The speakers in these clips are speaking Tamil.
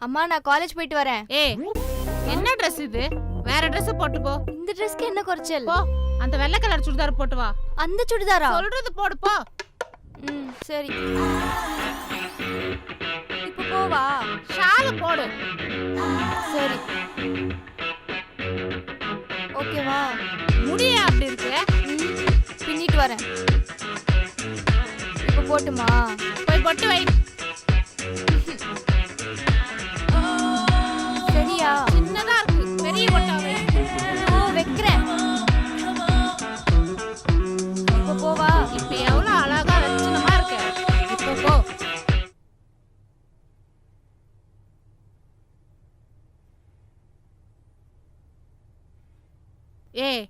அம்மா நான் காலேஜ் போயிட்டு வரேன். ஏய் என்ன Dress இது? வேற Dress போட்டு போ. இந்த ட்ரெஸ்க்கு என்ன குறைச்சல்? போ அந்த வெள்ளை கலர் சுடிதார் போட்டு வா. அந்த சுடிதாரா? சொல்றது போடு போ. சரி. இப்போ போவா? ஷால் போடு. சரி. ஓகேவா? முடியே அப்படி இருக்கு. பின்னிட்டு வரேன். இப்போ போட்டுமா? போய் பொட்டு வை. சரியா? சின்னதா இருக்கு. பெரிய பொட்டாவே. வைக்கிறேன். இப்போ போவா? இப்போ எவ்வளவு அழகா லட்சணமா இருக்கு. இப்போ போ. ஏய்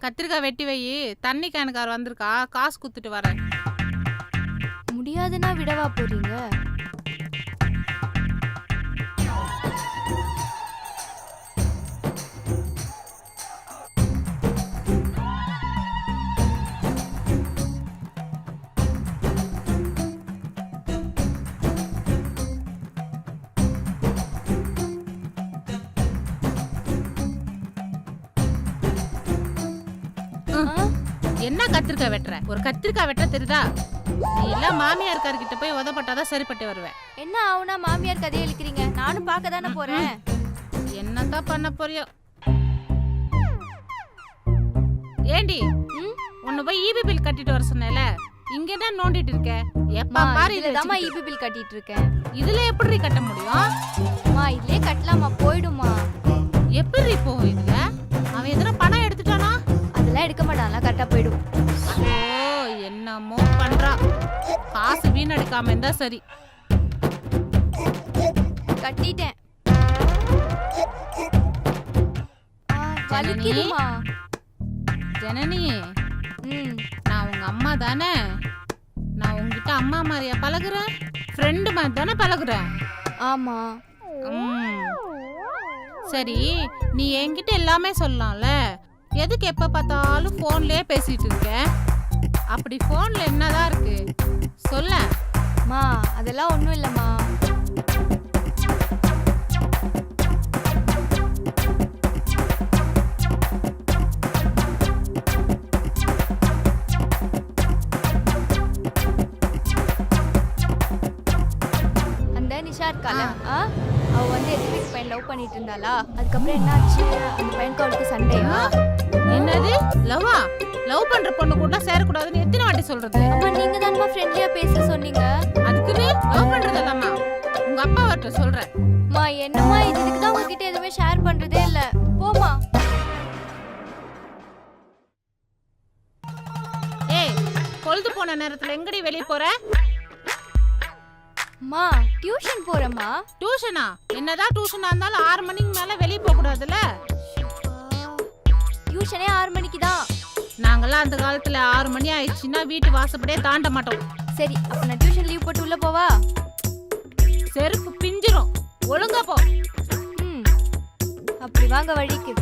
கத்திரிக்காய் வெட்டி வை. தண்ணி கேனுக்கார் வந்திருக்கா, காசு குத்துட்டு வரேன். முடியாதுன்னா விடவா போறீங்க? என்ன கத்திரிக்காய் வெட்டுற? ஒரு கத்திரிக்காய் வெட்ட தெரியுதா? நீ எல்லாம் மாமியார் கிட்ட போய் உதப்பட்டாதான் சரிப்பட்டு வருவேன். என்ன ஆவுனா மாமியார் கதையை இழுக்கிறீங்க? நானும் பார்க்க தானே போறேன். என்னதான் பண்ண போறியோ? ஏண்டி உன்னை போய் ஈபி பில் கட்டிட்டு வர சொன்னேல, இங்க என்ன நோண்டிட்டு இருக்க? எப்ப பாரு இதுலதாம்மா ஈபி பில் கட்டிட்டு இருக்கேன். இதுல எப்படி கட்ட முடியும்? அம்மா இதுலயே கட்டலாமா? போய்டுமா? எப்படி போகும் இதுல? அவன் எதனா பணம் எடுத்துட்டானா? அதெல்லாம் எடுக்க மாட்டான்ல, கரெக்டா போய்டும். ஓ என்னமோ பண்றா. காசு வீணடிக்காம இருந்தா சரி. கட்டிட்டேன். வலிக்குதுமா? ஜனனி நான் உங்க அம்மா தானே. நான் உங்ககிட்ட அம்மா மாதிரியா பழகுறேன்? ஃப்ரெண்டு மாதிரி தானே பழகுறேன். ஆமா. சரி நீ என்கிட்ட எல்லாமே சொல்லலாம்ல. எதுக்கு எப்ப பார்த்தாலும் போன்லயே பேசிட்டு இருக்க? அப்படி போன்ல என்னதான் இருக்கு சொல்ல. மா அதெல்லாம் ஒண்ணும் இல்லம்மா. நிஷா இருக்கால, அவ வந்து எதிர்ப்பு பையன் லவ் பண்ணிட்டு இருந்தாளா? அதுக்கப்புறம் என்ன ஆச்சு? அந்த பையனுக்கு அவளுக்கு சண்டையா? என்னது லவ்வா? லவ் பண்ற பொண்ணு கூட சேரக்கூடாதுன்னு எத்தனை வாட்டி சொல்றது? அம்மா நீங்க தானமா ஃப்ரெண்ட்லியா பேச சொன்னீங்க. அதுக்குன்னு லவ் பண்றதல்லம்மா உங்க அப்பா வரட்ட சொல்றேன். மா என்னம்மா இதுக்கு தான் உங்ககிட்ட எதுவுமே ஷேர் பண்றதே இல்ல. போமா. ஏய் பொழுது போன நேரத்துல எங்கடி வெளிய போற? மா டியூஷன் போறேம்மா. டியூஷனா? என்னதான் டியூஷனா இருந்தாலும் 6 மணிக்கு மேல வெளிய போக கூடாதுல? டியூஷனே 6 மணிக்கு தான். நாங்கெல்லாம் அந்த காலத்துல 6 மணி ஆயிடுச்சுன்னா வீட்டு வாசப்படியே தாண்ட மாட்டோம். சரி அப்ப நான் டியூஷன் லீவ் போட்டு உள்ள போவா? செருப்பு பிஞ்சிரும். ஒழுங்கா போ. அப்படி வாங்க வழிக்கு.